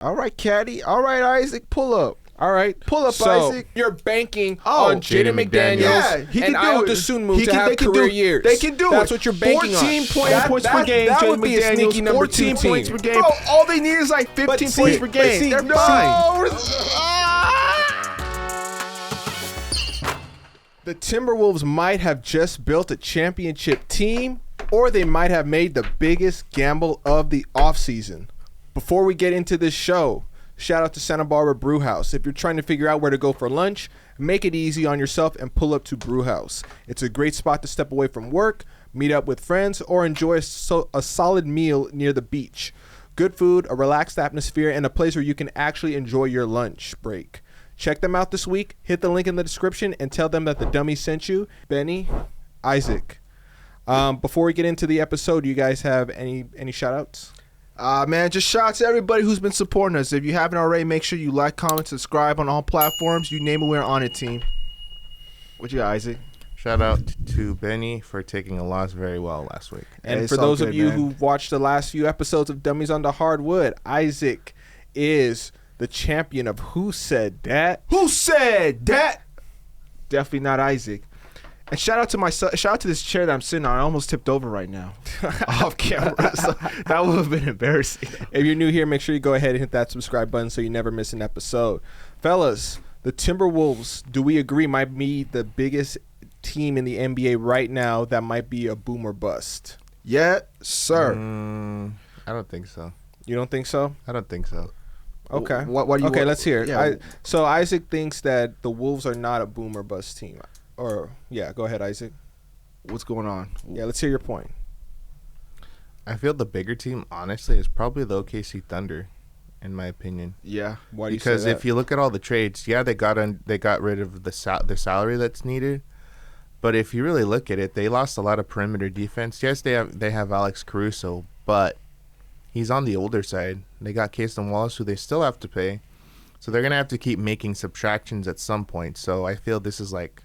All right, Caddy. All right, Isaac, pull up. All right. Pull up, so Isaac. You're banking on Jaden McDaniels Yeah, he can and do Ayo it. Dosunmu to have career years. They can do it. That's what you're banking 14 on. 14 points per game. That Jaden would be a McDaniels, sneaky number 14 2 points team. per game. Bro, all they need is like 15 points per game. They're fine. The Timberwolves might have just built a championship team, or they might have made the biggest gamble of the offseason. Before we get into this show, shout out to Santa Barbara Brewhouse. If you're trying to figure out where to go for lunch, make it easy on yourself and pull up to Brewhouse. It's a great spot to step away from work, meet up with friends, or enjoy a solid meal near the beach. Good food, a relaxed atmosphere, and a place where you can actually enjoy your lunch break. Check them out this week. Hit the link in the description and tell them that the Dummiez sent you. Bennie, Isaac. Before we get into the episode, do you guys have any shout-outs? Man, just shout out to everybody who's been supporting us. If you haven't already, make sure you like, comment, subscribe on all platforms. You name it, we're on it, team. What you got, Isaac? Shout out to Bennie for taking a loss very well last week. And Hey, for it's all those of good, you man. who've watched the last few episodes of Dummiez on the Hardwood, Isaac is the champion of Who Said That? Who said that? Definitely not Isaac. And shout out to this chair that I'm sitting on. I almost tipped over right now off camera. So that would have been embarrassing. If you're new here, make sure you go ahead and hit that subscribe button so you never miss an episode. Fellas, the Timberwolves, do we agree, might be the biggest team in the NBA right now that might be a boom or bust? Yes, sir. I don't think so. You don't think so? I don't think so. Okay. What do you okay, want? let's hear it. Yeah. So Isaac thinks that the Wolves are not a boom or bust team. Or, yeah, go ahead, Isaac. What's going on? Yeah, let's hear your point. I feel the bigger team, honestly, is probably the OKC Thunder, in my opinion. Yeah. Why do you Because say that? if you look at all the trades, yeah, they got rid of the salary that's needed. But if you really look at it, they lost a lot of perimeter defense. Yes, they have Alex Caruso, but he's on the older side. They got Cason Wallace, who they still have to pay. So they're going to have to keep making subtractions at some point. So I feel this is like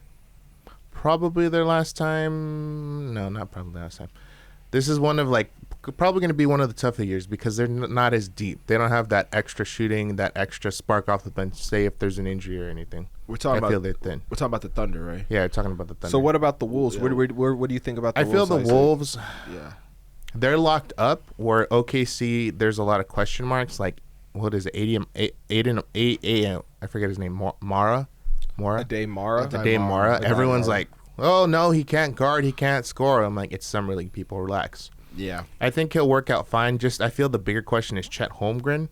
probably their last time. No, not probably last time. This is probably going to be one of the tougher years because they're not as deep. They don't have that extra shooting, that extra spark off the bench, say if there's an injury or anything. We're talking I feel they're thin. We're talking about the Thunder, right? Yeah, we're talking about the Thunder. So what about the Wolves? Yeah. What do you think about the I Wolves? feel the Isaac? Wolves, Yeah. they're locked up where OKC, there's a lot of question marks. Like, what is it? Aiden, I forget his name. Mara? Ade Mara. Ade Mara. Everyone's like, oh, no, he can't guard. He can't score. I'm like, it's summer league, people. Relax. Yeah. I think he'll work out fine. I feel the bigger question is Chet Holmgren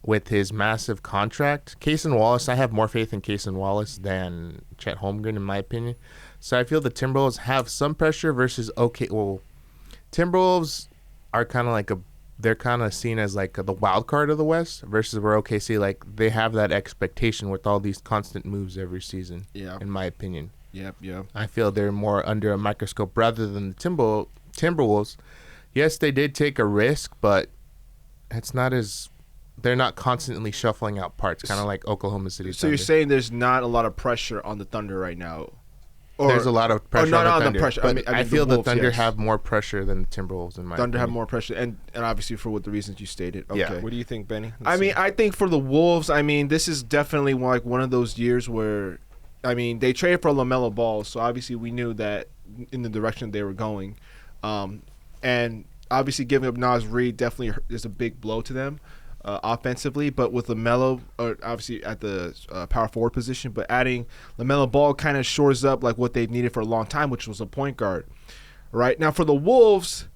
with his massive contract. Cason Wallace, I have more faith in Cason Wallace than Chet Holmgren, in my opinion. So I feel the Timberwolves have some pressure versus Timberwolves are kind of like they're kind of seen as like the wild card of the West versus where OKC, like they have that expectation with all these constant moves every season, in my opinion. Yep. I feel they're more under a microscope rather than the Timberwolves. Yes, they did take a risk, but they're not constantly shuffling out parts, kind of like Oklahoma City. So you're saying there's not a lot of pressure on the Thunder right now? There's a lot of pressure on the Thunder. pressure. But I feel the Wolves, Thunder yes. have more pressure than the Timberwolves in my Thunder have opinion. more pressure, and obviously for what the reasons you stated. Okay. Yeah. What do you think, Benny? I think for the Wolves, this is definitely like one of those years where, they traded for LaMelo Ball, so obviously we knew that in the direction they were going, and obviously giving up Reid definitely is a big blow to them offensively. But with LaMelo, obviously at the power forward position, but adding LaMelo Ball kind of shores up like what they've needed for a long time, which was a point guard. Right now for the Wolves,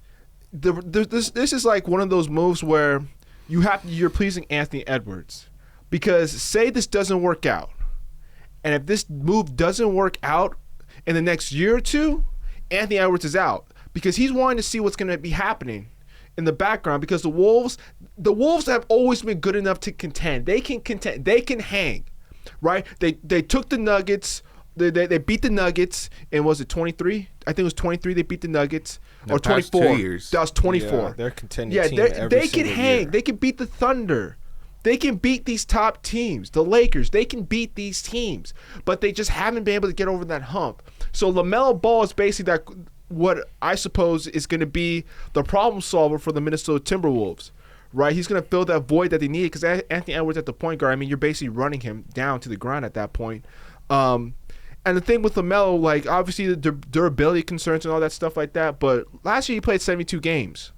this is like one of those moves where you're pleasing Anthony Edwards, because say this doesn't work out, and if this move doesn't work out in the next year or two, Anthony Edwards is out because he's wanting to see what's going to be happening in the background, because the Wolves have always been good enough to contend. They can contend. They can hang, right? They took the Nuggets. They beat the Nuggets in, was it 23? I think it was 23 they beat the Nuggets. Or 24. 2 years. That was 24. Yeah, they're contending Yeah, team every they can single hang. year. They can beat the Thunder. They can beat these top teams, the Lakers. They can beat these teams, but they just haven't been able to get over that hump. So LaMelo Ball is basically what I suppose is going to be the problem solver for the Minnesota Timberwolves, right? He's going to fill that void that they need because Anthony Edwards at the point guard, I mean, you're basically running him down to the ground at that point. And the thing with LaMelo, like, obviously the durability concerns and all that stuff like that, but last year he played 72 games.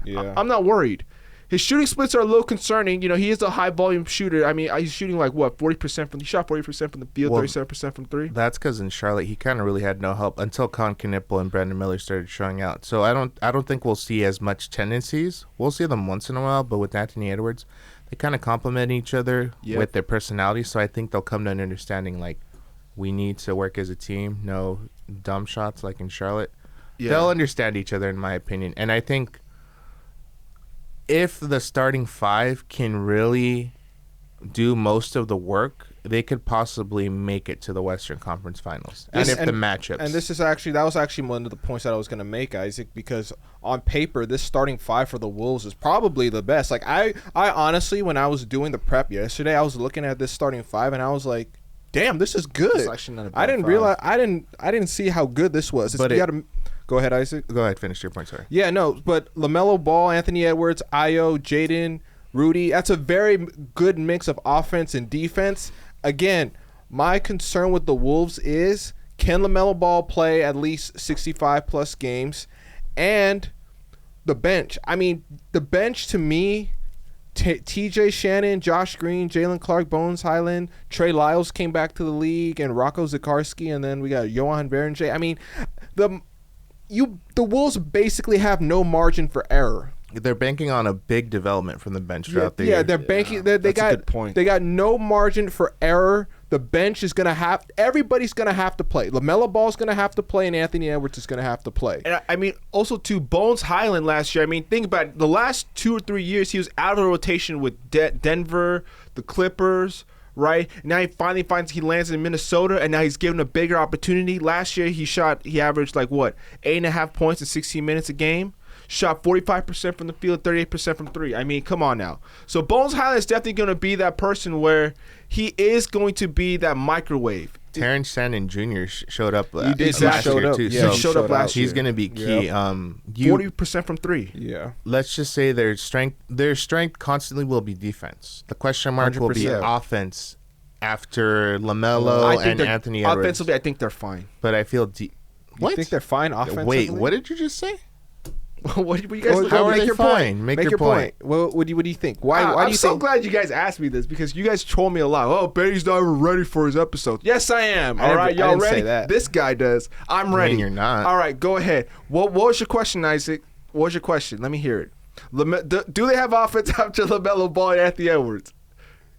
Yeah. I'm not worried. His shooting splits are a little concerning. You know, he is a high-volume shooter. I mean, he's shooting like, what, 40% from – he shot 40% from the field, 37% from three. That's because in Charlotte he kind of really had no help until Con Knipple and Brandon Miller started showing out. So I don't think we'll see as much tendencies. We'll see them once in a while, but with Anthony Edwards, they kind of complement each other with their personalities. So I think they'll come to an understanding, like, we need to work as a team. No dumb shots like in Charlotte. Yeah. They'll understand each other, in my opinion. And I think if the starting five can really do most of the work, they could possibly make it to the Western Conference Finals. And the matchups. And that was actually one of the points that I was going to make, Isaac, because on paper, this starting five for the Wolves is probably the best. Like, I honestly, when I was doing the prep yesterday, I was looking at this starting five and I was like, damn, this is good. It's actually not a bad I didn't five. realize, I didn't see how good this was. Go ahead, Isaac. Go ahead, finish your point, sorry. Yeah, no, but LaMelo Ball, Anthony Edwards, Ayo, Jaden, Rudy, that's a very good mix of offense and defense. Again, my concern with the Wolves is, can LaMelo Ball play at least 65-plus games? And the bench. I mean, the bench to me, TJ Shannon, Josh Green, Jalen Clark, Bones Highland, Trey Lyles came back to the league, and Rocco Zikarsky, and then we got Johan Berenger. I mean, the Wolves basically have no margin for error. They're banking on a big development from the bench throughout the year. Yeah, they're banking. They got a good point. They got no margin for error. The bench is gonna have. Everybody's gonna have to play. LaMelo Ball's gonna have to play, and Anthony Edwards is gonna have to play. And I mean, also to Bones Highland last year. I mean, think about it. The last 2 or 3 years, he was out of the rotation with Denver, the Clippers, right? Now he finally he lands in Minnesota, and now he's given a bigger opportunity. Last year, he averaged like what, 8.5 points in 16 minutes a game. Shot 45% from the field, 38% from three. I mean, come on now. So Bones Highland is definitely going to be that person where he is going to be that microwave. Terrence Shannon Jr. showed up He did last showed year up. too. Yeah, So he showed up last year. he's going to be key. Yep. 40% from three. Yeah. Let's just say their strength constantly will be defense. The question mark will be 100%. offense after LaMelo and Anthony Edwards. Offensively, I think they're fine. But I feel You think they're fine offensively? Wait, what did you just say? What do you guys look How at? are they fine? Make your point. What do you think? Why do I'm you so think? glad you guys asked me this because you guys troll me a lot. Oh, Benny's not even ready for his episode. Yes, I am. All right, y'all didn't say ready? that. This guy does. I'm ready. you're not. All right, go ahead. What was your question, Isaac? What was your question? Let me hear it. Do they have offense after LaMelo Ball and Anthony Edwards?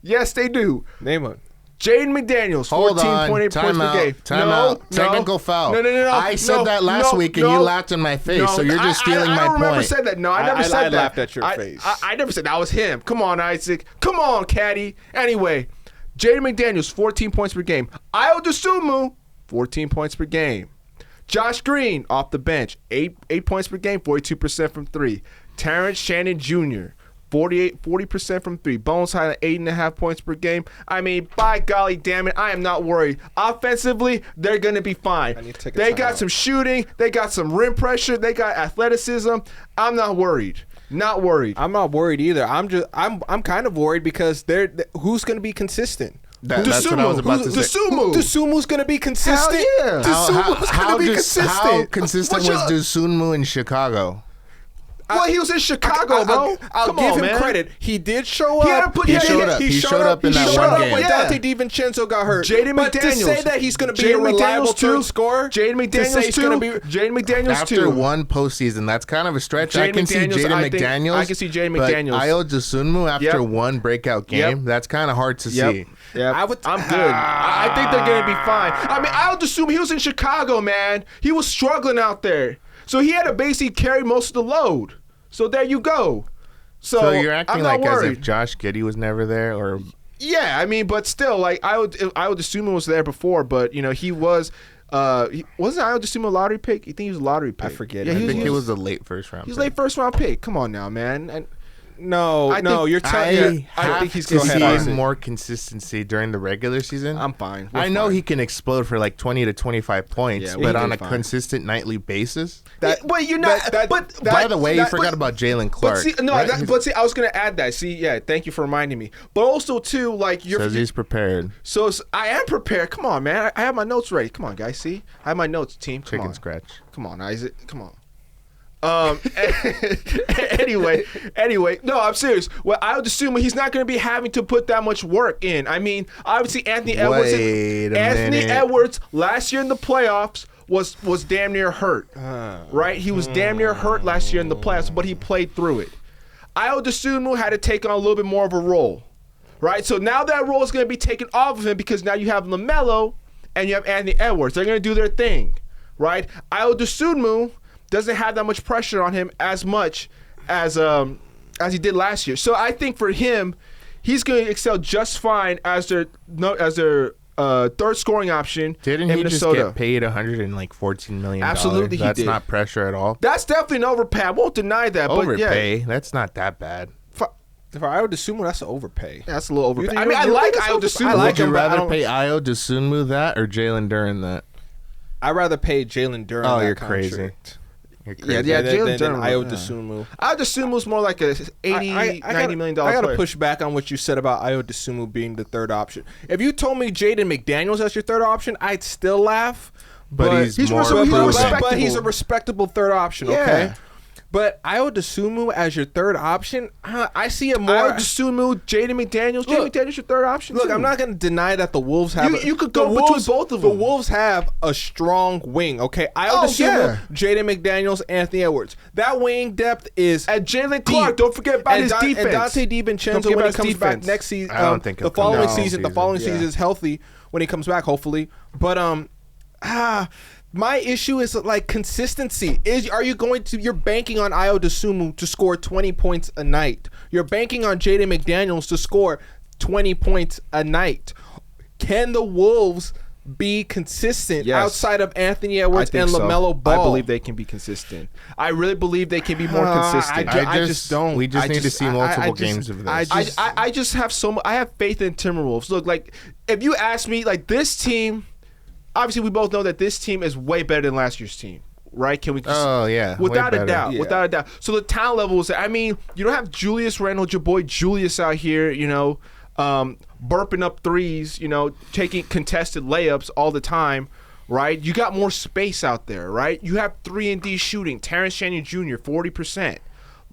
Yes, they do. Name one. Jaden McDaniels, 14.8 points per game. Timeout. Technical foul. No. I said that last week and you laughed in my face, so you're just stealing my point. I don't remember said that. No, I never said that. I laughed at your face. I never said that. Was him. Come on, Isaac. Come on, Caddy. Anyway, Jaden McDaniels, 14 points per game. Ayo Dosunmu, 14 points per game. Josh Green, off the bench, 8 points per game, 42% from three. Terrence Shannon Jr., 40% from three. Bones Highland, 8.5 points per game. I mean, by golly damn it, I am not worried. Offensively, they're going to be fine. They got some shooting. They got some rim pressure. They got athleticism. I'm not worried. Not worried. I'm not worried either. I'm kind of worried because who's going to be consistent? That's what I was about to say. Dosunmu's going to be consistent. Hell yeah. Dosunmu's going to be consistent. How consistent was Dosunmu in Chicago? Well, he was in Chicago, bro. I'll Come give on, him man. credit. He did show up. He showed up in that one game. When Dante DiVincenzo got hurt. Jaden But McDaniels. to say that he's going to be a reliable third scorer. Jaden McDaniels too. Jaden McDaniels After too. one postseason, that's kind of a stretch. I Jaden can see McDaniels, Jaden McDaniels. I can see Jaden but McDaniels. Ayo Dosunmu after Yep. one breakout game, that's kind of hard to see. Yeah, I'm good. I think they're gonna be fine. I mean, I'll assume he was in Chicago, man. He was struggling out there, so he had to basically carry most of the load. So there you go. So you're acting I'm not like worried. as if Josh Giddey was never there, or Yeah, I mean, but still, like I would assume he was there before, but you know he was. Wasn't Ayo Dosunmu a lottery pick? You think he was a lottery pick? I forget. Yeah, I think he was a late first round. He's pick. late first round pick. Come on now, man. And You're telling. I think he's going to see more consistency during the regular season. I'm fine. I know he can explode for like 20 to 25 points, but on a consistent nightly basis. By the way, you forgot about Jalen Clark. I was going to add that. Thank you for reminding me. But also too, like he's prepared. So I am prepared. Come on, man. I have my notes ready. Come on, guys. See, I have my notes, team. Chicken scratch. Come on, Isaac. Come on. Anyway, no, I'm serious. Well, I would assume he's not going to be having to put that much work in. I mean, obviously Anthony Edwards last year in the playoffs was damn near hurt, right? He was damn near hurt last year in the playoffs, but he played through it. Ayo Dosunmu had to take on a little bit more of a role, right? So now that role is going to be taken off of him because now you have LaMelo and you have Anthony Edwards. They're going to do their thing, right? Ayo Dosunmu doesn't have that much pressure on him as much as he did last year. So I think for him, he's going to excel just fine as their third scoring option. Didn't in he Minnesota. Just get paid $114 million? Absolutely, That's not pressure at all. That's definitely an overpay. I won't deny that. Overpay? But That's not that bad. For Ayo Dosunmu, that's an overpay. That's a little overpay. I mean, I like Ayo Dosunmu. Would you rather pay Ayo Dosunmu that or Jalen Duren that? I'd rather pay Jalen Duren that you're contract. crazy. Jalen Duren. Ayo Dosunmu. Ayo Dosunmu's more like a $80-90 million player. I got to push back on what you said about Ayo Dosunmu being the third option. If you told me Jaden McDaniels as your third option, I'd still laugh. But he's a respectable third option, okay? Yeah. But Ayo Dosunmu as your third option, I see it more. Ayo Dosunmu, Jaden McDaniels. Jaden McDaniels your third option. Look, too. I'm not going to deny that the Wolves have. You could go between both of them. The Wolves have a strong wing. Okay, Ayo Dosunmu, Jaden McDaniels, Anthony Edwards. That wing depth is and Jalen Clark. Don't forget about his defense. And Dante DiVincenzo when he comes back next season. I don't think the following season. The following season is healthy when he comes back, hopefully. But my issue is like consistency. You're banking on Ayo Dosunmu to score 20 points a night. You're banking on Jaden McDaniels to score 20 points a night. Can the Wolves be consistent outside of Anthony Edwards and LaMelo Ball? I believe they can be consistent. I really believe they can be more consistent. I just don't. We just need to see multiple games of this. I just have I have faith in Timberwolves. Look, like if you ask me, like this team. Obviously, we both know that this team is way better than last year's team, right? Can we? Without a doubt, without a doubt. So the talent level is. I mean, you don't have Julius Randle, your boy Julius out here, burping up threes, taking contested layups all the time, right? You got more space out there, right? You have 3-and-D shooting. Terrence Shannon Jr. 40%,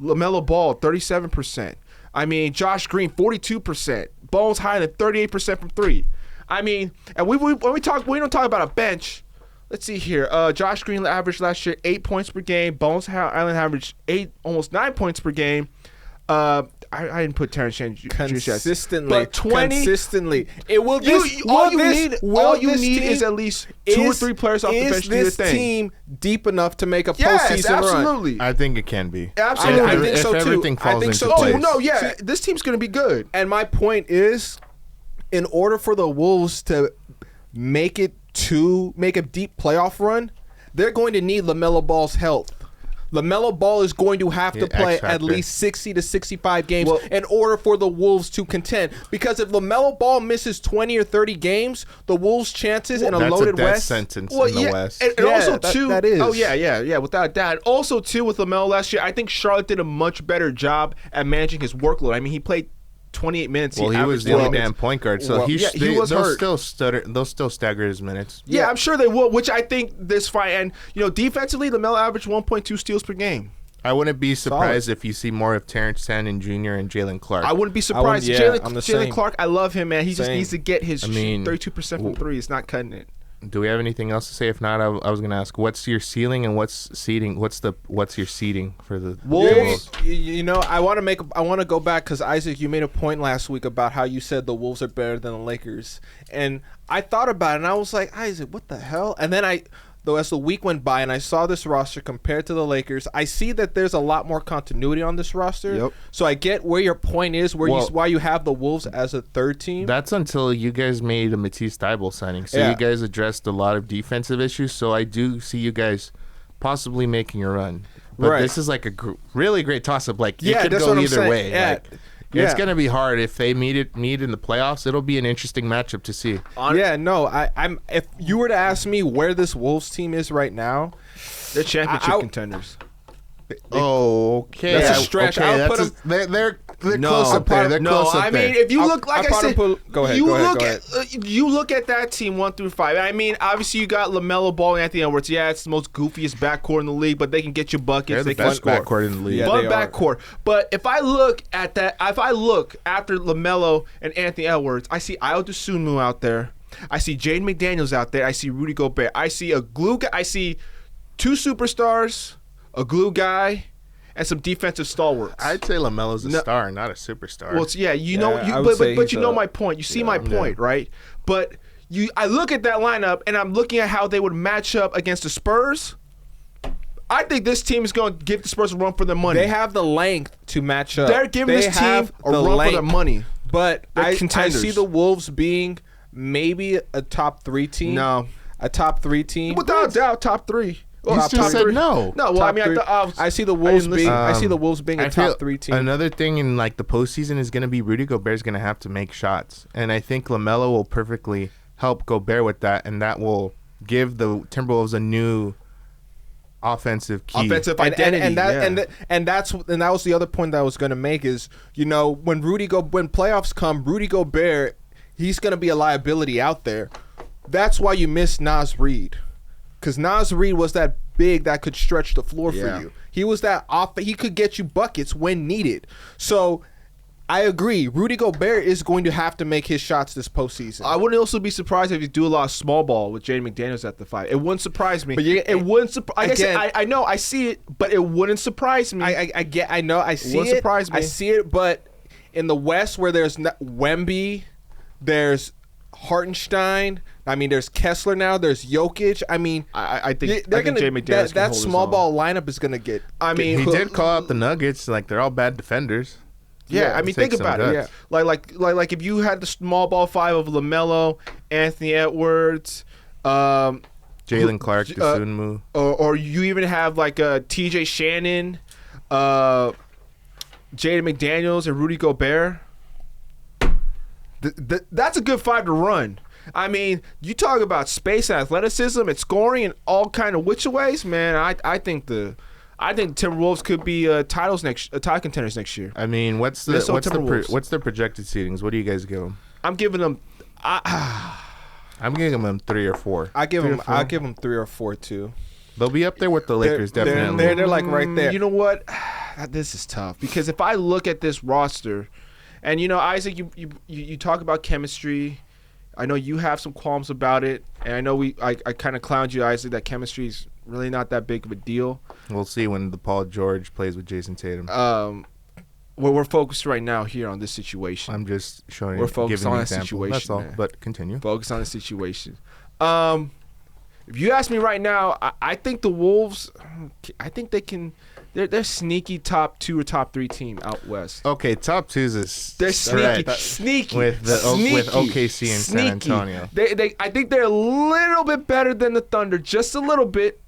LaMelo Ball 37%. I mean, Josh Green 42%. Bones Highland 38% from three. I mean, and when we don't talk about a bench. Let's see here. Josh Green averaged last year 8 points per game. Bones Island averaged almost 9 points per game. I didn't put Terrence Shannon consistently, but 20 consistently. It will. All you need is at least two or three players off the bench to do their thing. Is this team deep enough to make a postseason run? Absolutely. I think it can be. Absolutely, I think so too. If everything falls into place. Oh no, yeah, this team's going to be good. And my point is, in order for the Wolves to make a deep playoff run, they're going to need LaMelo Ball's health. LaMelo Ball is going to have to play at least 60 to 65 games in order for the Wolves to contend. Because if LaMelo Ball misses 20 or 30 games, the Wolves' chances in a loaded West. That's a death sentence in the West. And also, too. That is. Oh, yeah, without a doubt. Also, too, with LaMelo last year, I think Charlotte did a much better job at managing his workload. I mean, he played 28 minutes. Well, he was the only man point guard, so he was hurt. They'll still stagger his minutes. Yeah, I'm sure they will, which I think this fight. And, defensively, LaMelo averaged 1.2 steals per game. I wouldn't be surprised if you see more of Terrence Shannon Jr. and Jalen Clark. I wouldn't be surprised. Jalen Clark, I love him, man. He just needs to get his 32% from three. It's not cutting it. Do we have anything else to say? If not, I was going to ask, what's your ceiling and what's seeding? What's your seeding for the Wolves? I want to go back because Isaac, you made a point last week about how you said the Wolves are better than the Lakers, and I thought about it and I was like, Isaac, what the hell? And then as the week went by and I saw this roster compared to the Lakers, I see that there's a lot more continuity on this roster. Yep. So I get where your point is, why you have the Wolves as a third team. That's until you guys made a Matisse Thybulle signing. So you guys addressed a lot of defensive issues. So I do see you guys possibly making a run. But Right. this is like a really great toss-up. Like, Yeah, it could that's go what I'm either saying. way. Yeah. Like, Yeah. it's gonna be hard if they meet in the playoffs. It'll be an interesting matchup to see. Yeah, no, I'm. If you were to ask me where this Wolves team is right now, They're championship contenders. Okay, That's a stretch. Okay, I'll put that's they're No, close up there. They're No, close up I there. mean, if you I'll- look like I'll I probably said, put- go ahead, you go ahead, look go at you look at that team 1 through 5. I mean, obviously you got LaMelo Ball and Anthony Edwards. Yeah, it's the most goofiest backcourt in the league, but they can get you buckets. They're the They can best score. backcourt in the league. Yeah, Fun they are. backcourt. But if I look at that, if I look after LaMelo and Anthony Edwards, I see Ayo Dosunmu out there. I see Jaden McDaniels out there. I see Rudy Gobert. I see a glue guy. I see 2 superstars, a glue guy, and some defensive stalwarts. I'd say LaMelo's a No. star, not a superstar. Well, yeah, you know, Yeah, I would say but he's you know a- my point. You see my point, right? But I look at that lineup and I'm looking at how they would match up against the Spurs. I think this team is going to give the Spurs a run for their money. they have the length to match up. They're giving They this team have a the run for length. their money. But They're I contenders. see the Wolves being maybe a top 3 team. No. A top 3 team. Without doubt, top 3. You just said no. No, well, I mean, I see the Wolves didn't being. listen. I see the Wolves being a I feel top 3 team. Another thing in like the postseason is going to be Rudy Gobert's going to have to make shots, and I think LaMelo will perfectly help Gobert with that, and that will give the Timberwolves a new offensive key. offensive identity. and that was the other point that I was going to make is, you know, when playoffs come, Rudy Gobert, he's going to be a liability out there. That's why you miss Naz Reid, because Naz Reid was that big that could stretch the floor Yeah. for you. He was that off. He could get you buckets when needed. So I agree. Rudy Gobert is going to have to make his shots this postseason. I wouldn't also be surprised if you do a lot of small ball with Jaden McDaniels at the 5. It wouldn't surprise me. But it wouldn't surprise. again- I know, I see it, but it wouldn't surprise me. I know. I see wouldn't it. surprise me. I see it. But in the West, where there's Wemby, there's Hartenstein. I mean, there's Kessler now. There's Jokic. I mean, I think they're Jaden McDaniels that can hold his small own. ball lineup is gonna get. I mean, He did call out the Nuggets, like they're all bad defenders. Yeah, I mean, Take think some about it. guts. Yeah, like if you had the small ball 5 of LaMelo, Anthony Edwards, Jalen Clark, Dosunmu. or you even have like T.J. Shannon, Jaden McDaniels, and Rudy Gobert. That's a good 5 to run. I mean, you talk about space and athleticism and scoring and all kind of which ways, man. I think the Timberwolves could be title contenders next year. I mean, what's the projected seedings? What do you guys give them? I'm giving them. I'm giving them 3 or 4. I give 3 or them. 4? I give them 3 or 4 too. They'll be up there with the Lakers, definitely. They're like right there. You know what? This is tough because if I look at this roster, and you know, Isaac, you talk about chemistry. I know you have some qualms about it, and I know I kind of clowned you, Isaac, that chemistry is really not that big of a deal. We'll see when the Paul George plays with Jason Tatum. We're focused right now here on this situation. I'm just showing. We're focused giving on an that example. situation, That's all. man. But continue. Focus on the situation. If you ask me right now, I think the Wolves. I think they can. They're sneaky top 2 or top 3 team out west. Okay, top 2 is a They're stretch sneaky with OKC and San Antonio. I think they're a little bit better than the Thunder, just a little bit.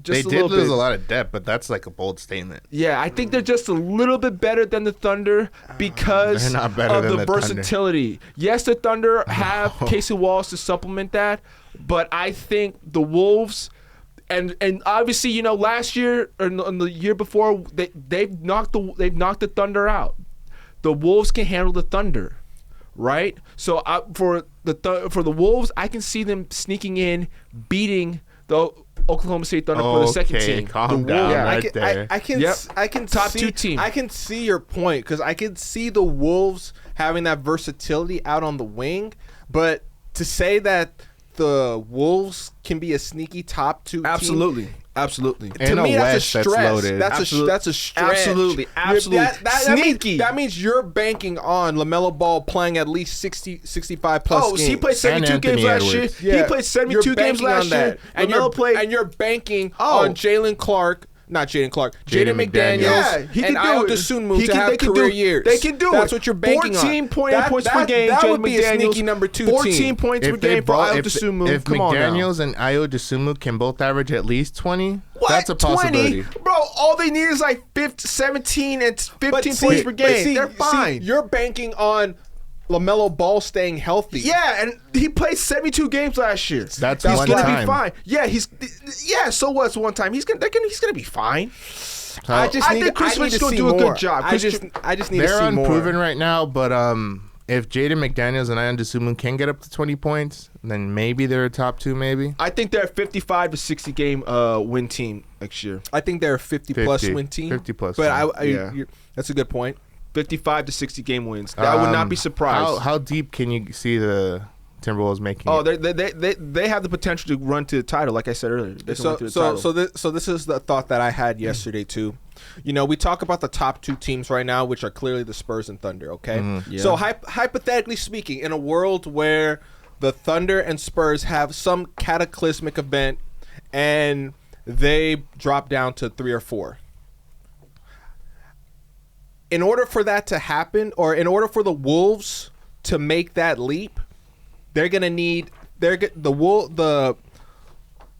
They did lose a lot of depth, but that's like a bold statement. Yeah, I think they're just a little bit better than the Thunder because They're not better of than the the Thunder. versatility. Yes, the Thunder have Casey Wallace to supplement that, but I think the Wolves and obviously, you know, last year or the year before they've knocked the Thunder out. The Wolves can handle the Thunder, right? So for the Wolves, I can see them sneaking in, beating the Oklahoma City Thunder for the second team. Calm down Yeah, right there. I can Top see, 2 team. I can see your point because I can see the Wolves having that versatility out on the wing, but to say that the Wolves can be a sneaky top 2 Absolutely. team, Absolutely. And to a me, that's a West that's stretch. loaded. That's a stretch. Absolutely. Sneaky. That means you're banking on LaMelo Ball playing at least 60, 65 plus games. He played 72 And games Anthony last Edwards. year. He played 72 You're games banking last on year. that. And LaMelo played. and you're banking Oh. on Jalen Clark Not Jaden Clark. Jaden Jaden McDaniels. McDaniels. Yeah, he and can do Ayo it. Dosunmu He to can- have they can career do- years. they can do That's it. what you're banking 14 on. points per game, That Jaden would be a McDaniels. sneaky number 2 14 team. points per game for Ayo Dosunmu. If Come on now. McDaniels and Ayo Dosunmu can both average at least 20, What? that's a possibility. 20? Bro, all they need is like 17 and 15 But points see- per but game. see- They're fine. You're banking on LaMelo Ball staying healthy. Yeah, and he played 72 games last year. That's he's one gonna time. be fine. Yeah, so what's one time? He's gonna be fine. I think Chris need Finch's to gonna see do a good more. job. I just need to see They're more. unproven right now, but if Jaden McDaniels and Ayo Dosunmu can get up to 20 points, then maybe they're a top 2, maybe. I think they're a 55 to 60 game win team next year. I think they're a 50-plus win team. 50-plus But win. that's a good point. 55 to 60 game wins. I would not be surprised. How deep can you see the Timberwolves making Oh, it? they have the potential to run to the title, like I said earlier. They can run to the title. So this is the thought that I had yesterday too. You know, we talk about the top 2 teams right now, which are clearly the Spurs and Thunder. Okay, Yeah. so hypothetically speaking, in a world where the Thunder and Spurs have some cataclysmic event and they drop down to 3 or 4. In order for that to happen, or in order for the Wolves to make that leap, they're gonna need the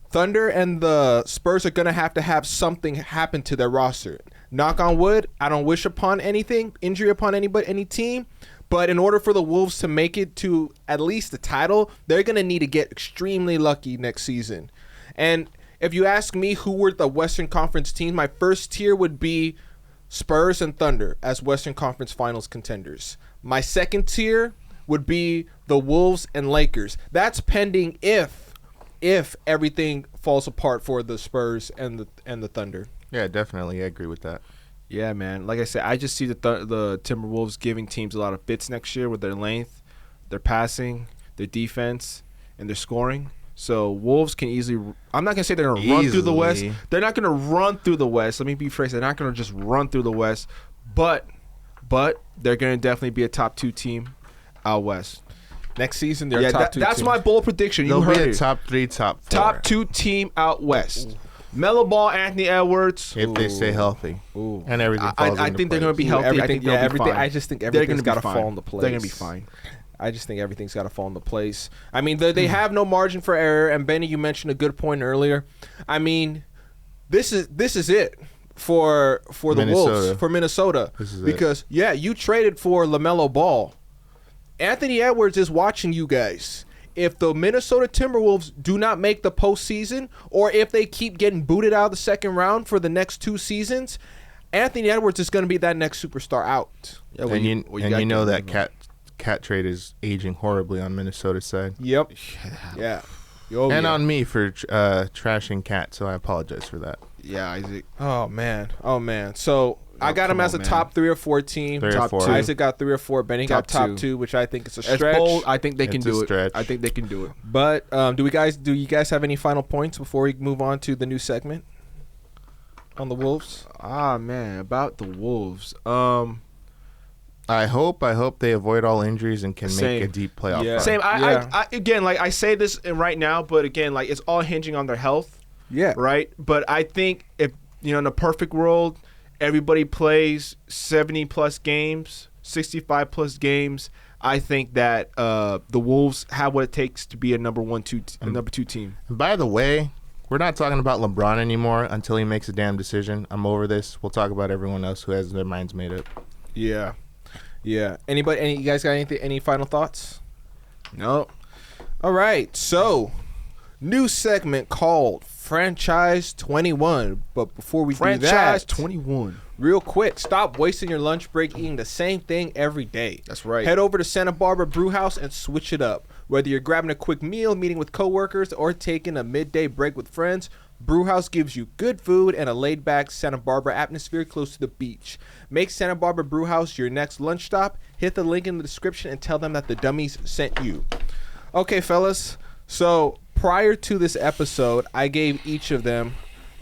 Thunder and the Spurs are gonna have to have something happen to their roster. Knock on wood, I don't wish upon anything, injury upon any team, but in order for the Wolves to make it to at least the title, they're gonna need to get extremely lucky next season. And if you ask me who were the Western Conference teams, my first tier would be Spurs and Thunder as Western Conference Finals contenders. My second tier would be the Wolves and Lakers. That's pending if everything falls apart for the Spurs and the Thunder. Yeah, definitely. I agree with that. Yeah, man. Like I said, I just see the Timberwolves giving teams a lot of fits next year with their length, their passing, their defense, and their scoring. So Wolves can easily. I'm not gonna say they're gonna run through the West. Easily. They're not gonna run through the West. Let me rephrase. They're not gonna just run through the West, but they're gonna definitely be a top 2 team out West. Next season, they're a top 2 that's team. my bold prediction. You They'll heard be a it. top 3, top 4. Top 2 team out West. Melo Ball, Anthony Edwards. if they stay healthy. Ooh. And everything falls I into think they're gonna place. be healthy. I think Everything, they'll be everything. fine. I just think They're everything's gonna be got to fine. fall into place. They're gonna be fine. I just think everything's got to fall into place. I mean, they have no margin for error. And Benny, you mentioned a good point earlier. I mean, this is it for the Wolves, for Minnesota. This is because you traded for LaMelo Ball. Anthony Edwards is watching you guys. If the Minnesota Timberwolves do not make the postseason, or if they keep getting booted out of the second round for the next 2 seasons, Anthony Edwards is going to be that next superstar out. Yeah, And you know that cat trade is aging horribly on Minnesota's side. Yep. Yeah. On me for trashing Cat, so I apologize for that. Yeah, Isaac. Oh man. So I got him come as a on, top 3 or 4 team. 3 or Top 4. 2. Isaac got 3 or 4. Benny got Top top 2. 2, which I think is a That's stretch. bold. I think they can It's a do it. stretch. I think they can do it. But do you guys have any final points before we move on to the new segment on the Wolves? Ah, man, about the Wolves. I hope they avoid all injuries and can Same. make a deep playoff Yeah. run. Same. Yeah. I again, like I say this right now, but again, like it's all hinging on their health, Yeah. right? But I think if in the perfect world, everybody plays 70+ games, 65+ games. I think that the Wolves have what it takes to be a number 2 team. And by the way, we're not talking about LeBron anymore until he makes a damn decision. I'm over this. We'll talk about everyone else who has their minds made up. Yeah. Yeah. You guys got any final thoughts? No. All right. So, new segment called Franchise 21. But before we Franchise do that, 21. real quick, stop wasting your lunch break eating the same thing every day. That's right. Head over to Santa Barbara Brewhouse and switch it up. Whether you're grabbing a quick meal, meeting with coworkers, or taking a midday break with friends, Brewhouse gives you good food and a laid-back Santa Barbara atmosphere close to the beach. Make Santa Barbara Brewhouse your next lunch stop. Hit the link in the description and tell them that the Dummiez sent you. Okay, fellas. So prior to this episode, I gave each of them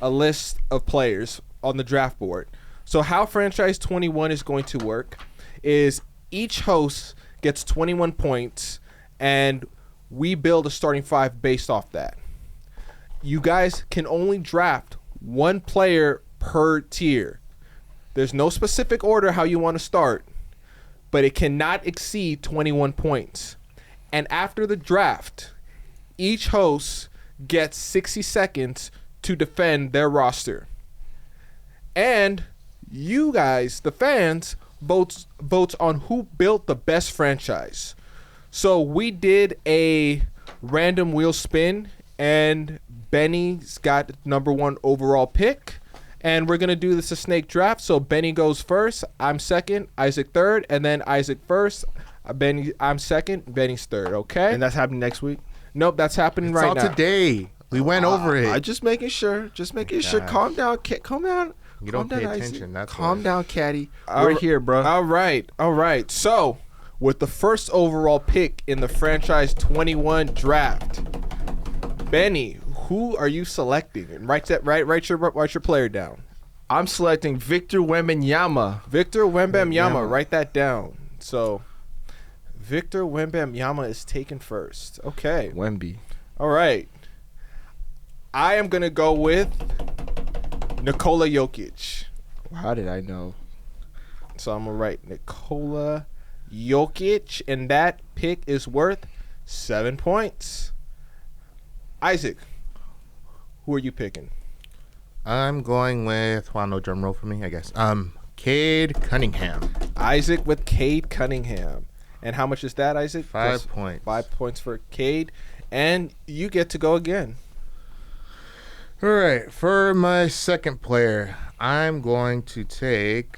a list of players on the draft board. So how Franchise 21 is going to work is each host gets 21 points, and we build a starting 5 based off that. You guys can only draft one player per tier. There's no specific order how you want to start, but it cannot exceed 21 points. And after the draft, each host gets 60 seconds to defend their roster. And you guys, the fans, votes on who built the best franchise. So we did a random wheel spin, and Benny's got number 1 overall pick. And we're going to do this a snake draft. So Benny goes first, I'm second, Isaac third, and then Isaac first, Benny, I'm second, Benny's third, okay? And that's happening next week? Nope, that's happening It's right all now. today. We went over it. I just making sure. Just making sure. Gosh. Calm down. Calm down. You Calm don't pay down, Isaac. attention. That's Calm why. down, Caddy. All We're right. here, bro. All right. So, with the first overall pick in the franchise 21 draft, Benny, who are you selecting? And write your player down. I'm selecting Victor Wembanyama. Victor Wembanyama. Wembanyama. Write that down. So, Victor Wembanyama is taken first. Okay. Wemby. All right. I am gonna go with Nikola Jokic. How did I know? So I'm gonna write Nikola Jokic, and that pick is worth 7 points. Isaac, who are you picking? I'm going with, well, no drum roll for me, I guess. Cade Cunningham. Isaac with Cade Cunningham. And how much is that, Isaac? 5 points. 5 points for Cade. And you get to go again. All right, for my second player, I'm going to take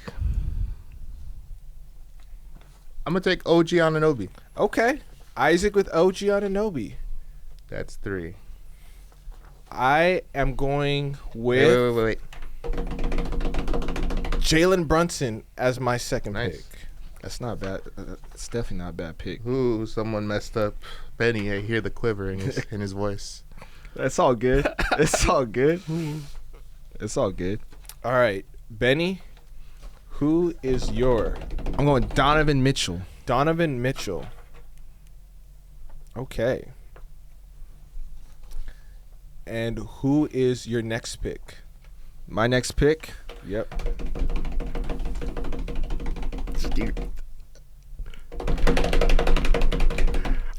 OG Anunoby. Okay. Isaac with OG Anunoby. That's 3. I am going with Wait. Jalen Brunson as my second Nice. pick. That's not bad. It's definitely not a bad pick. Ooh, someone messed up. Benny, I hear the quiver in his voice. That's all good. It's all good. It's all good. All right. Benny, who is your I'm going Donovan Mitchell. Donovan Mitchell? Okay. And who is your next pick? My next pick. Yep.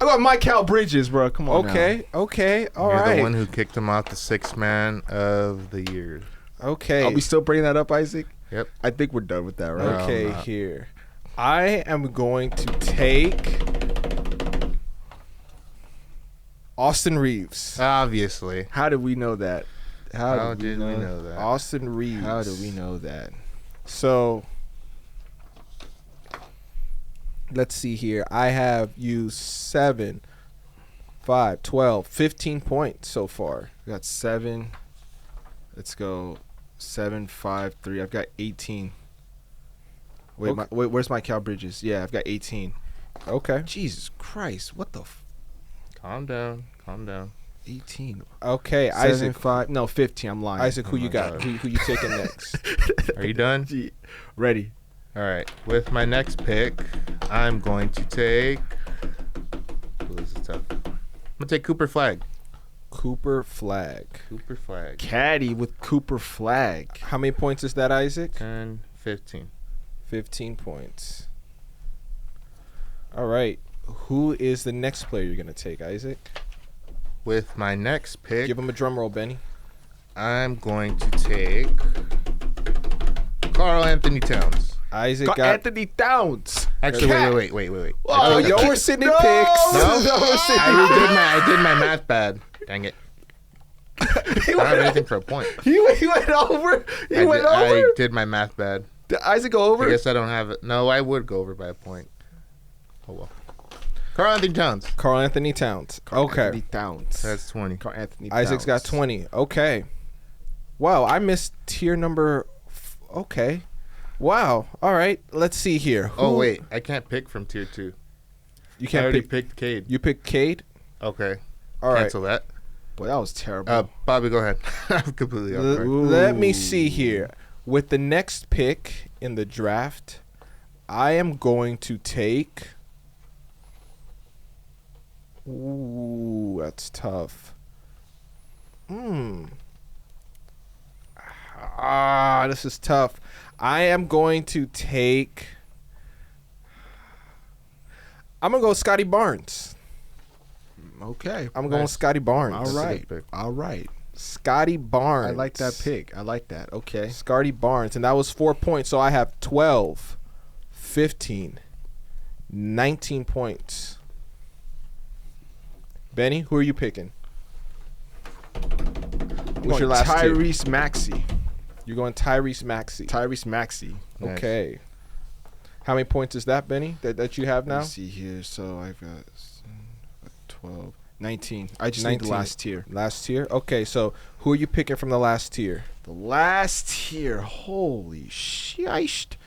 I got Mikal Bridges, bro. Come on. Okay. Okay. All You're right. the one who kicked him out the 6th man of the year. Okay. Are we still bringing that up, Isaac? Yep. I think we're done with that, right? No, Okay, I'm not. here. I am going to take Austin Reeves. Obviously. How did we know that? How did we know that? Austin Reeves. How do we know that? So, let's see here. I have used 7, 5, 12, 15 points so far. We got 7. Let's go 7, 5, 3. I've got 18. Wait, Okay. where's my Cal Bridges? Yeah, I've got 18. Okay. Jesus Christ, what the Calm down. 18? Okay, 7, Isaac. 5. No, 15. I'm lying. Isaac, who Oh you my got? God. Who you taking next? Are you done? Gee, ready. All right. With my next pick, I'm going to take. Ooh, this is tough. I'm gonna take Cooper Flag. Cooper Flag. Cooper Flag. Caddy with Cooper Flag. How many points is that, Isaac? 10, 15. 15 points. All right. Who is the next player you're going to take, Isaac? With my next pick, Give him a drum roll, Benny. I'm going to take Karl Anthony Towns. Isaac Got got... Anthony Towns. Actually, Cat. wait. Oh, yo, we're sitting in picks. No, Yo, we're sitting in I did my math bad. Dang it. I don't have anything for a point. He went over. I did my math bad. Did Isaac go I over? guess I don't have it. No, I would go over by a point. Oh well. Karl Anthony Towns. Carl Anthony Towns. Okay. Anthony Towns. That's 20. Carl Anthony Isaac's got Towns. 20. Okay. Wow, I missed tier number... Okay. Wow. All right. Let's see here. Oh Who- wait, I can't pick from tier 2. You I can't already pick... picked Cade. You picked Cade? Okay. All right. Cancel that. Boy, that was terrible. Bobby, go ahead. I'm completely off guard. Let me see here. With the next pick in the draft, I am going to take... Ooh, that's tough. This is tough. I am going to take. I'm gonna go with Scotty Barnes. Okay. I'm going with Scotty Barnes. All That's a right. good pick. All right. Scotty Barnes. I like that pick. I like that. Okay. Scotty Barnes. And that was 4 points. So I have 12, 15, 19 points. Benny, who are you picking? What's your last tier? Tyrese Maxey. You're going Tyrese Maxey. Tyrese Maxey. Nice. Okay. How many points is that, Benny, that you have now? Let's see here. So I've got 12, 19. I just need 19. the last tier. Last tier? Okay, so who are you picking from the last tier? The last tier. Holy shit.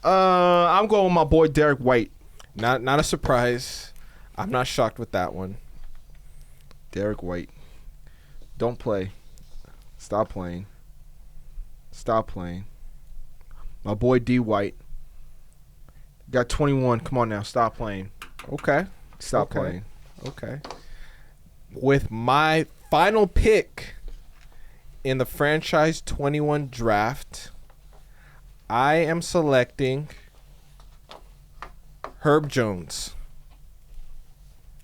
I'm going with my boy Derek White. Not a surprise. I'm not shocked with that one. Derek White. Don't play. Stop playing. Stop playing. My boy D White. Got 21. Come on now. Stop playing. Okay. Stop Okay. playing. Okay. With my final pick in the franchise 21 draft, I am selecting Herb Jones.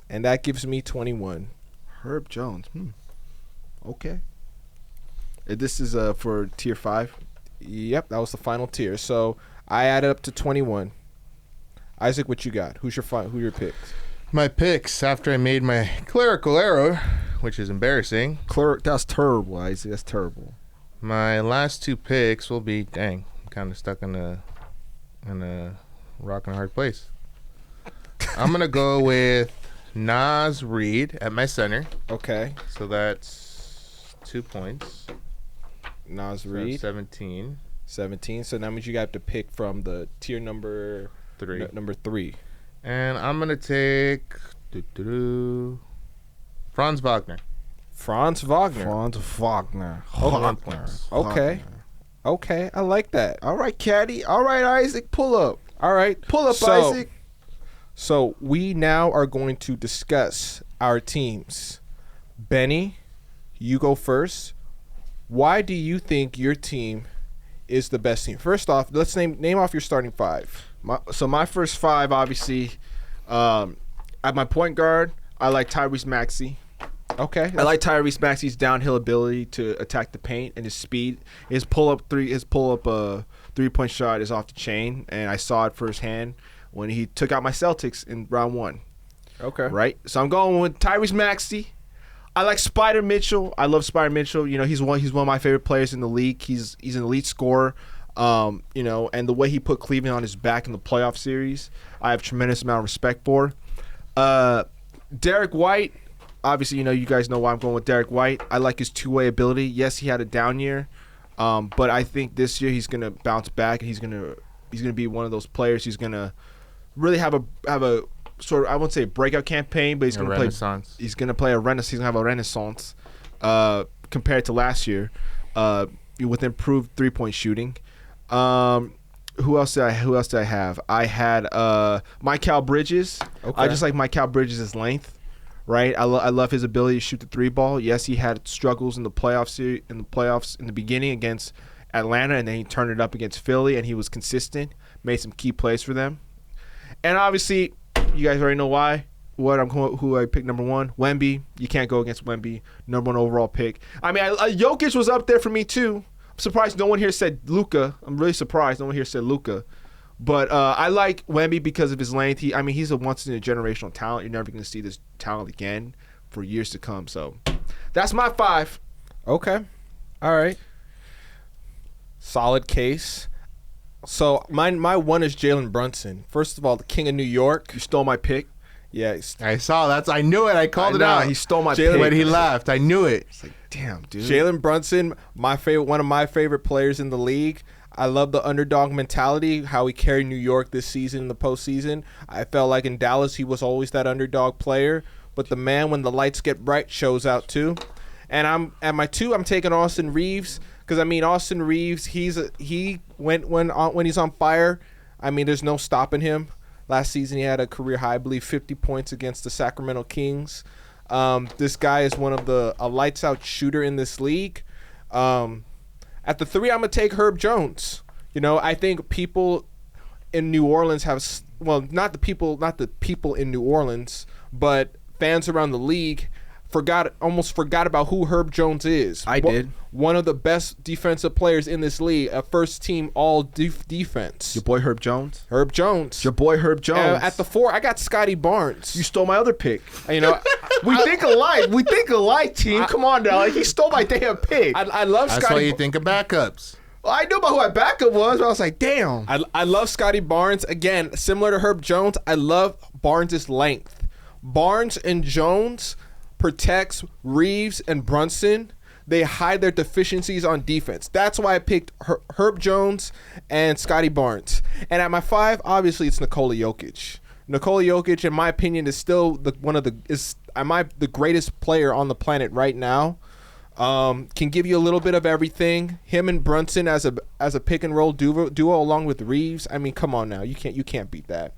And that gives me 21. Herb Jones. Okay. This is for tier 5. Yep, that was the final tier. So I added up to 21. Isaac, what you got? Who your picks? My picks after I made my clerical error, which is embarrassing. Clerk, that's terrible, Isaac. That's terrible. My last 2 picks will be, dang, I'm kind of stuck in a rock and a hard place. I'm going to go with Nas Reid at my center. Okay. So that's 2 points. Nas So Reid, that's 17. 17. So that means you got to pick from the tier number 3. number 3. And I'm going to take Franz Wagner. Franz Wagner. Franz Wagner. 1 points. Okay. Okay, I like that. All right, Caddy. All right, Isaac. Pull up. All right. Pull up, So- Isaac. So we now are going to discuss our teams. Benny, you go first. Why do you think your team is the best team? First off, let's name off your starting 5. My first 5, obviously, at my point guard, I like Tyrese Maxey. Okay. I like Tyrese Maxey's downhill ability to attack the paint and his speed. His pull up 3-point shot is off the chain, and I saw it firsthand when he took out my Celtics in round 1. Okay. Right? So I'm going with Tyrese Maxey. I like Spider Mitchell. I love Spider Mitchell. You know, he's one of my favorite players in the league. He's an elite scorer. You know, and the way he put Cleveland on his back in the playoff series, I have tremendous amount of respect for. Derek White, obviously, you know, you guys know why I'm going with Derek White. I like his two-way ability. Yes, he had a down year, but I think this year he's gonna bounce back and he's gonna be one of those players. He's gonna really have a sort of, I wouldn't say a breakout campaign, but he's gonna play. He's gonna play a renaissance. He's gonna have a renaissance compared to last year with improved 3-point shooting. Who else did I have? I had Mikal Bridges. Okay. I just like Mikal Bridges' length, right? I love his ability to shoot the 3-ball. Yes, he had struggles in the playoffs in the beginning against Atlanta, and then he turned it up against Philly, and he was consistent, made some key plays for them. And obviously, you guys already know why. Who I picked number 1, Wemby. You can't go against Wemby, number 1 overall pick. I mean, Jokic was up there for me too. I'm surprised no one here said Luka. I'm really surprised no one here said Luka. But I like Wemby because of his length. He's a once-in-a-generational talent. You're never going to see this talent again for years to come. So that's my 5. Okay. All right. Solid case. So my 1 is Jalen Brunson. First of all, the king of New York. You stole my pick. Yeah. I saw that. I knew it. I called it out. He stole my Jalen- pick. When he left, I knew it. It's like, damn, dude. Jalen Brunson, one of my favorite players in the league. I love the underdog mentality, how he carried New York this season in the postseason. I felt like in Dallas he was always that underdog player, but the man, when the lights get bright, shows out too. And I'm at my 2. I'm taking Austin Reeves because Austin Reeves, when he's on fire, there's no stopping him. Last season he had a career high, I believe, 50 points against the Sacramento Kings. This guy is a lights out shooter in this league. At At the 3, I'm gonna take Herb Jones. You know, I think people in New Orleans not the people in New Orleans, but fans around the league almost forgot about who Herb Jones is. I did. One of the best defensive players in this league, a first team all defense. Your boy Herb Jones. Herb Jones. Your boy Herb Jones. At the 4, I got Scotty Barnes. You stole my other pick. You know, We think alike, team. Come on now. Like, he stole my damn pick. I love That's Scotty. why you think of backups. Well, I knew about who my backup was, but I was like, damn. I love Scotty Barnes. Again, similar to Herb Jones, I love Barnes' length. Barnes and Jones protects Reeves and Brunson. They hide their deficiencies on defense. That's why I picked Herb Jones and Scotty Barnes. And at my 5, obviously, it's Nikola Jokic. Nikola Jokic, in my opinion, is still the greatest player on the planet right now. Can give you a little bit of everything. Him and Brunson as a pick and roll duo along with Reeves. I mean, come on now, you can't beat that.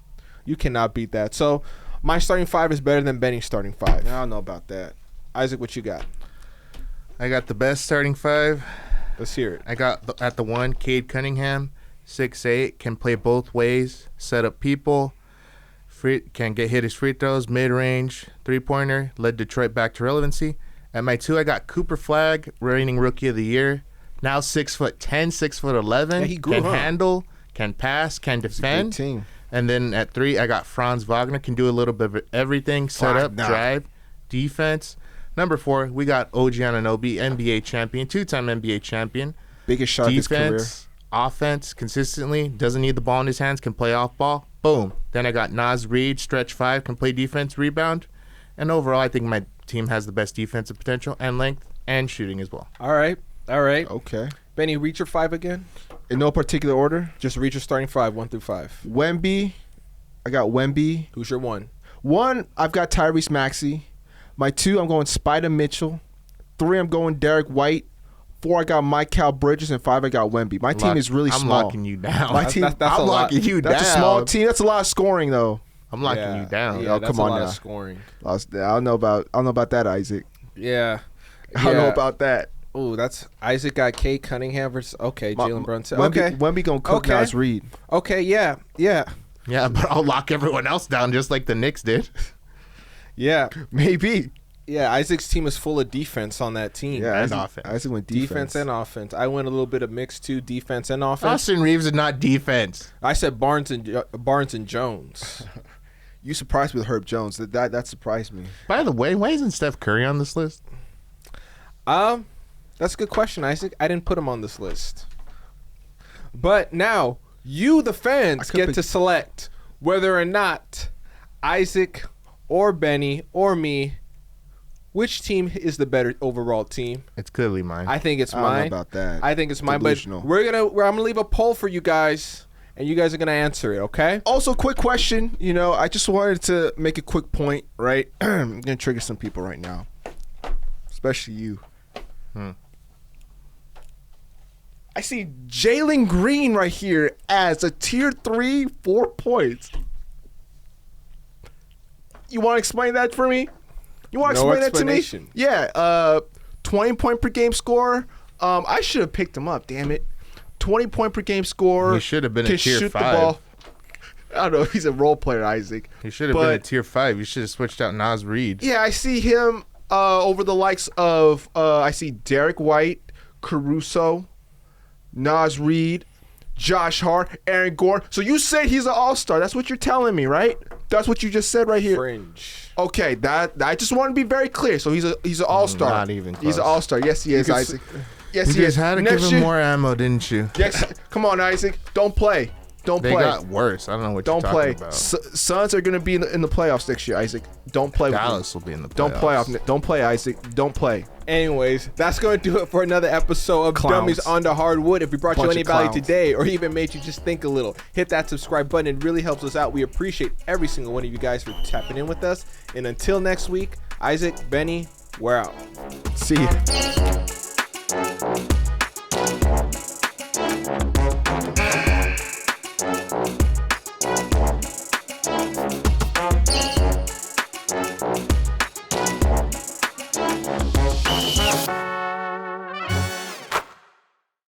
You cannot beat that. So my starting 5 is better than Benny's starting 5. I don't know about that. Isaac, what you got? I got the best starting 5. Let's hear it. I got at the 1, Cade Cunningham, 6'8", can play both ways, set up people, can hit his free throws, mid-range, three-pointer, led Detroit back to relevancy. At my 2, I got Cooper Flagg, reigning Rookie of the Year. Now 6'10", 6'11". Yeah, he grew, can handle, can pass, can defend. It's a good team. And then at 3, I got Franz Wagner, can do a little bit of everything, set up, drive, defense. Number 4, we got OG Anunoby, NBA champion, 2-time NBA champion. Biggest shot of his career. Defense, offense, consistently, doesn't need the ball in his hands, can play off ball. Boom. Then I got Naz Reid, stretch 5, can play defense, rebound. And overall, I think my team has the best defensive potential and length and shooting as well. All right. Okay. Benny, read your 5 again. In no particular order. Just read your starting 5, 1 through 5. Wemby. I got Wemby. Who's your 1? 1, I've got Tyrese Maxey. My 2, I'm going Spider Mitchell. 3, I'm going Derek White. 4, I got Mikal Bridges, and 5, I got Wemby. My team is really small. I'm locking you down. My team, that's I'm locking you down. That's a small team. That's a lot of scoring, though. I'm locking you down. Yeah, Oh, that's come on a lot now. of scoring. I don't know about that, Isaac. Yeah. I don't know about that. Oh, that's Isaac got Cade Cunningham versus Jalen Brunson. Wemby gonna cook Naz Reid. Okay, yeah. Yeah, but I'll lock everyone else down just like the Knicks did. Yeah. Maybe. Yeah, Isaac's team is full of defense on that team. Yeah, And Isaac, offense. Isaac went Defense and offense. I went a little bit of mix too, defense and offense. Austin Reeves is not defense. I said Barnes and Jones. You surprised me with Herb Jones. That surprised me. By the way, why isn't Steph Curry on this list? That's a good question, Isaac. I didn't put him on this list. But now, you, the fans, get to select whether or not Isaac or Benny or me, which team is the better overall team. It's clearly mine. I think it's I don't know mine. about that. I think it's mine. But Delusional. I'm gonna leave a poll for you guys, and you guys are gonna answer it. Okay? Also, quick question. You know, I just wanted to make a quick point, right? I'm gonna trigger some people right now, especially you. I see Jalen Green right here as a tier 3, 4 points. You want to explain that for me? You want to No explain that to me? explanation. Yeah, 20-point per game score. I should have picked him up. Damn it, 20-point per game score. He should have been a can tier shoot 5. the ball. I don't know. He's a role player, Isaac. He should have been a tier 5. You should have switched out Naz Reid. Yeah, I see him over the likes of I see Derek White, Caruso, Naz Reid, Josh Hart, Aaron Gordon. So you said he's an all-star. That's what you're telling me, right? That's what you just said right here. Fringe. Okay, that I just want to be very clear. So he's an all-star. Not even close. He's an all-star. Yes, he is, could Isaac. Yes, You he guys is. had to Next give him year- more ammo, didn't you? Yes. Come on, Isaac. Don't play. Don't They play. got worse. I don't know what Don't you're play. talking about. Suns are going to be in the playoffs next year, Isaac. Don't play with me. Dallas will be in the playoffs. Don't play, Isaac. Don't play. Anyways, that's going to do it for another episode of Clowns. Dummies on the Hardwood. If we brought you Bunch any of value clowns. today or even made you just think a little, hit that subscribe button. It really helps us out. We appreciate every single one of you guys for tapping in with us. And until next week, Isaac, Benny, we're out. See ya.